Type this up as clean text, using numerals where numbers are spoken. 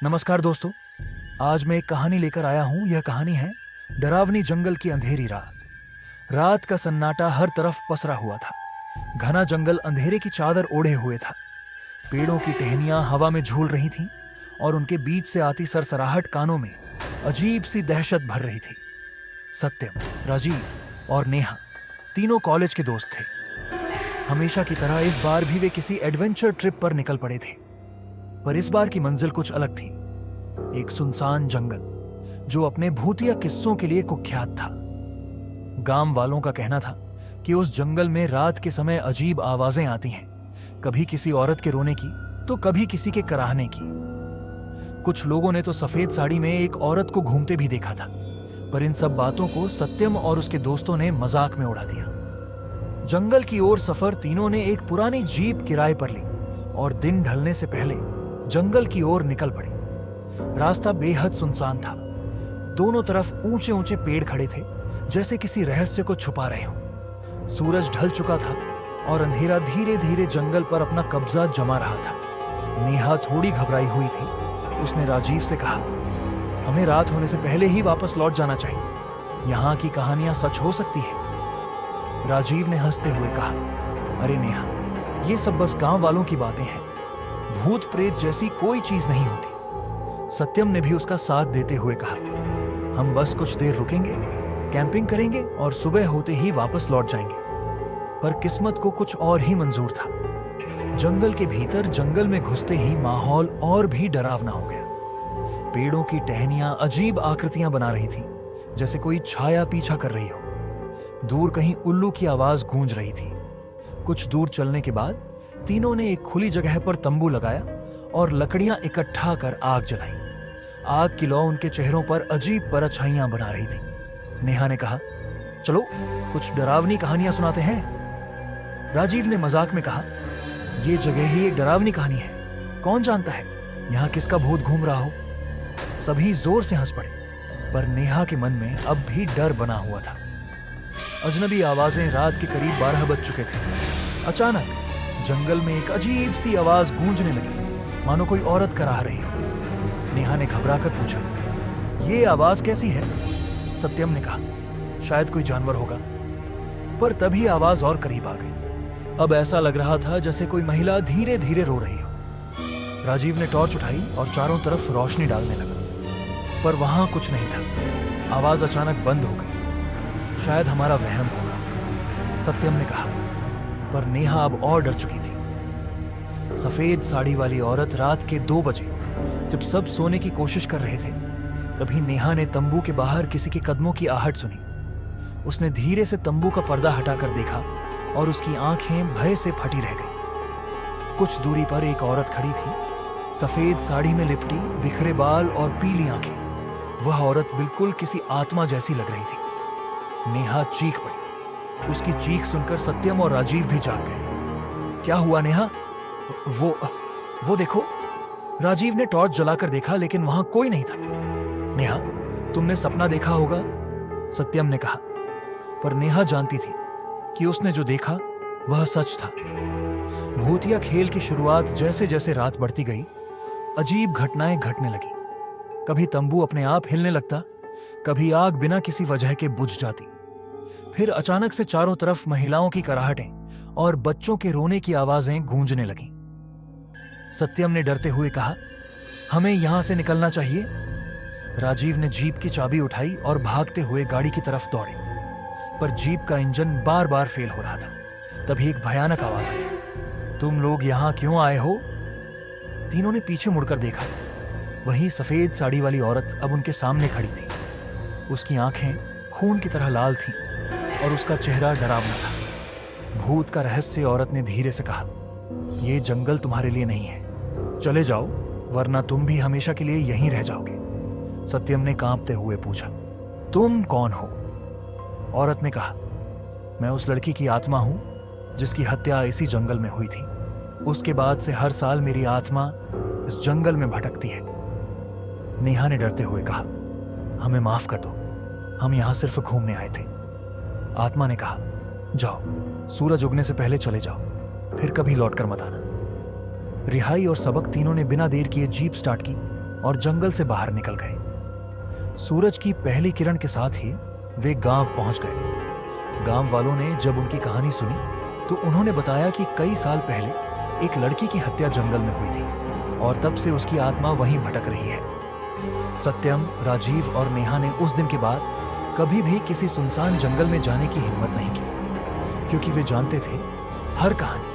नमस्कार दोस्तों। आज मैं एक कहानी लेकर आया हूं। यह कहानी है डरावनी जंगल की अंधेरी रात। रात का सन्नाटा हर तरफ पसरा हुआ था। घना जंगल अंधेरे की चादर ओढ़े हुए था। पेड़ों की टहनियां हवा में झूल रही थीं और उनके बीच से आती सरसराहट कानों में अजीब सी दहशत भर रही थी। सत्यम, राजीव और नेहा तीनों कॉलेज के दोस्त थे। हमेशा की तरह इस बार भी वे किसी एडवेंचर ट्रिप पर निकल पड़े थे, पर इस बार की मंजिल कुछ अलग थी। एक सुनसान जंगल जो अपने भूतिया किस्सों के लिए कुख्यात था। गांव वालों का कहना था कि उस जंगल में रात के समय अजीब आवाजें आती हैं, कभी किसी औरत के रोने की तो कभी किसी के कराहने की। कुछ लोगों ने तो सफेद साड़ी में एक औरत को घूमते भी देखा था, पर इन सब बातों को सत्यम और उसके दोस्तों ने मजाक में उड़ा दिया। जंगल की ओर सफर तीनों ने एक पुरानी जीप किराए पर ली और दिन ढलने से पहले जंगल की ओर निकल पड़े। रास्ता बेहद सुनसान था। दोनों तरफ ऊंचे ऊंचे पेड़ खड़े थे, जैसे किसी रहस्य को छुपा रहे हों। सूरज ढल चुका था और अंधेरा धीरे धीरे जंगल पर अपना कब्जा जमा रहा था। नेहा थोड़ी घबराई हुई थी। उसने राजीव से कहा, हमें रात होने से पहले ही वापस लौट जाना चाहिए। यहाँ की कहानियां सच हो सकती है। राजीव ने हंसते हुए कहा, अरे नेहा, ये सब बस गांव वालों की बातें हैं। भूत प्रेत जैसी कोई चीज नहीं होती। सत्यम ने भी उसका साथ देते हुए कहा, हम बस कुछ देर रुकेंगे, कैंपिंग करेंगे और सुबह होते ही वापस लौट जाएंगे। पर किस्मत को कुछ और ही मंजूर था। जंगल के भीतर जंगल में घुसते ही माहौल और भी डरावना हो गया। पेड़ों की टहनियां अजीब आकृतियां बना रही थीं, जैसे कोई छाया पीछा कर रही हो। दूर कहीं उल्लू की आवाज गूंज रही थी। कुछ दूर चलने के बाद तीनों ने एक खुली जगह पर तंबू लगाया और लकड़ियां इकट्ठा कर आग जलाई। आग की लौ उनके चेहरों पर अजीब परछाइयां बना रही थी। नेहा ने कहा, चलो कुछ डरावनी कहानियां सुनाते हैं। राजीव ने मजाक में कहा, यह जगह ही एक डरावनी कहानी है, कौन जानता है यहां किसका भूत घूम रहा हो। सभी जोर से हंस पड़े, पर नेहा के मन में अब भी डर बना हुआ था। अजनबी आवाजें रात के करीब 12 बज चुके थे। अचानक जंगल में एक अजीब सी आवाज गूंजने लगी, मानो कोई औरत कराह रही हो। नेहा ने घबराकर पूछा, ये आवाज कैसी है? सत्यम ने कहा, शायद कोई जानवर होगा। पर तभी आवाज और करीब आ गई। अब ऐसा लग रहा था जैसे कोई महिला धीरे धीरे रो रही हो। राजीव ने टॉर्च उठाई और चारों तरफ रोशनी डालने लगा, पर वहां कुछ नहीं था। आवाज अचानक बंद हो गई। शायद हमारा वहम होगा, सत्यम ने कहा, पर नेहा अब और डर चुकी थी। सफेद साड़ी वाली औरत रात के 2 बजे, जब सब सोने की कोशिश कर रहे थे, तभी नेहा ने तंबू के बाहर किसी के कदमों की आहट सुनी। उसने धीरे से तंबू का पर्दा हटाकर देखा और उसकी आंखें भय से फटी रह गई। कुछ दूरी पर एक औरत खड़ी थी, सफेद साड़ी में लिपटी, बिखरे बाल और पीली आंखें। वह औरत बिल्कुल किसी आत्मा जैसी लग रही थी। नेहा चीख पड़ी। उसकी चीख सुनकर सत्यम और राजीव भी जाग गए। क्या हुआ नेहा? वो देखो। राजीव ने टॉर्च जलाकर देखा, लेकिन वहां कोई नहीं था। नेहा, तुमने सपना देखा होगा, सत्यम ने कहा। पर नेहा जानती थी कि उसने जो देखा वह सच था। भूतिया खेल की शुरुआत जैसे जैसे रात बढ़ती गई, अजीब घटनाएं घटने लगी। कभी तंबू अपने आप हिलने लगता, कभी आग बिना किसी वजह के बुझ जाती। फिर अचानक से चारों तरफ महिलाओं की कराहटें और बच्चों के रोने की आवाजें गूंजने लगीं। सत्यम ने डरते हुए कहा, हमें यहां से निकलना चाहिए। राजीव ने जीप की चाबी उठाई और भागते हुए गाड़ी की तरफ दौड़े, पर जीप का इंजन बार बार फेल हो रहा था। तभी एक भयानक आवाज आई, तुम लोग यहां क्यों आए हो? तीनों ने पीछे मुड़कर देखा। वही सफेद साड़ी वाली औरत अब उनके सामने खड़ी थी। उसकी आंखें खून की तरह लाल थीं और उसका चेहरा डरावना था। भूत का रहस्य, औरत ने धीरे से कहा, यह जंगल तुम्हारे लिए नहीं है, चले जाओ, वरना तुम भी हमेशा के लिए यहीं रह जाओगे। सत्यम ने कांपते हुए पूछा, तुम कौन हो? औरत ने कहा, मैं उस लड़की की आत्मा हूं जिसकी हत्या इसी जंगल में हुई थी। उसके बाद से हर साल मेरी आत्मा इस जंगल में भटकती है। नेहा ने डरते हुए कहा, हमें माफ कर दो, हम यहां सिर्फ घूमने आए थे। आत्मा ने कहा, जाओ, सूरज उगने से पहले चले जाओ, फिर कभी लौटकर मत आना। रिहाई और सबक तीनों ने बिना देर किए जीप स्टार्ट की और जंगल से बाहर निकल गए। सूरज की पहली किरण के साथ ही वे गांव पहुंच गए। गांव वालों ने जब उनकी कहानी सुनी तो उन्होंने बताया कि कई साल पहले एक लड़की की हत्या जंगल में हुई थी और तब से उसकी आत्मा वहीं भटक रही है। सत्यम, राजीव और नेहा ने उस दिन के बाद कभी भी किसी सुनसान जंगल में जाने की हिम्मत नहीं की, क्योंकि वे जानते थे हर कहानी